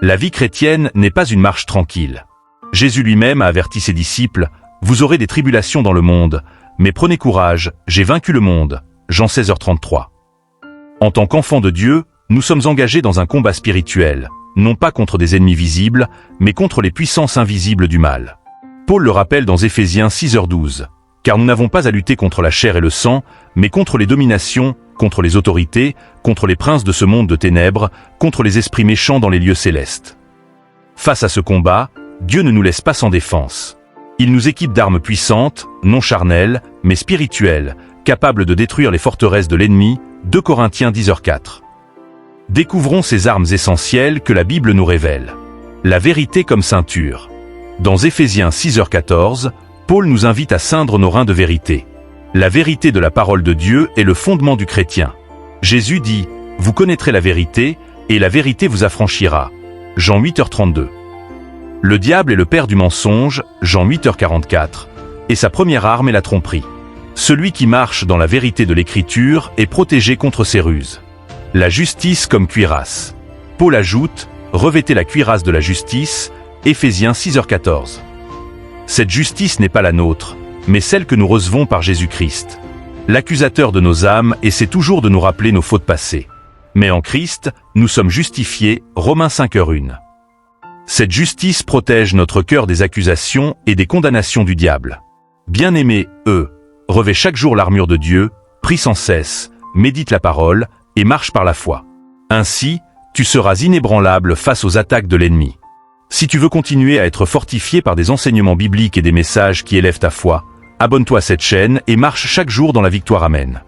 La vie chrétienne n'est pas une marche tranquille. Jésus lui-même a averti ses disciples, « Vous aurez des tribulations dans le monde, mais prenez courage, j'ai vaincu le monde. » Jean 16h33. En tant qu'enfants de Dieu, nous sommes engagés dans un combat spirituel, non pas contre des ennemis visibles, mais contre les puissances invisibles du mal. Paul le rappelle dans Éphésiens 6h12. Car nous n'avons pas à lutter contre la chair et le sang, mais contre les dominations, contre les autorités, contre les princes de ce monde de ténèbres, contre les esprits méchants dans les lieux célestes. Face à ce combat, Dieu ne nous laisse pas sans défense. Il nous équipe d'armes puissantes, non charnelles, mais spirituelles, capables de détruire les forteresses de l'ennemi, 2 Corinthiens 10h4. Découvrons ces armes essentielles que la Bible nous révèle. La vérité comme ceinture. Dans Éphésiens 6h14, Paul nous invite à ceindre nos reins de vérité. La vérité de la parole de Dieu est le fondement du chrétien. Jésus dit « Vous connaîtrez la vérité, et la vérité vous affranchira » Jean 8h32. Le diable est le père du mensonge, Jean 8h44, et sa première arme est la tromperie. Celui qui marche dans la vérité de l'Écriture est protégé contre ses ruses. La justice comme cuirasse. Paul ajoute « Revêtez la cuirasse de la justice » Éphésiens 6h14. Cette justice n'est pas la nôtre, mais celle que nous recevons par Jésus-Christ. L'accusateur de nos âmes essaie toujours de nous rappeler nos fautes passées. Mais en Christ, nous sommes justifiés, Romains 5h1. Cette justice protège notre cœur des accusations et des condamnations du diable. Bien-aimés, revêt chaque jour l'armure de Dieu, prie sans cesse, médite la parole et marche par la foi. Ainsi, tu seras inébranlable face aux attaques de l'ennemi. Si tu veux continuer à être fortifié par des enseignements bibliques et des messages qui élèvent ta foi, abonne-toi à cette chaîne et marche chaque jour dans la victoire. Amen.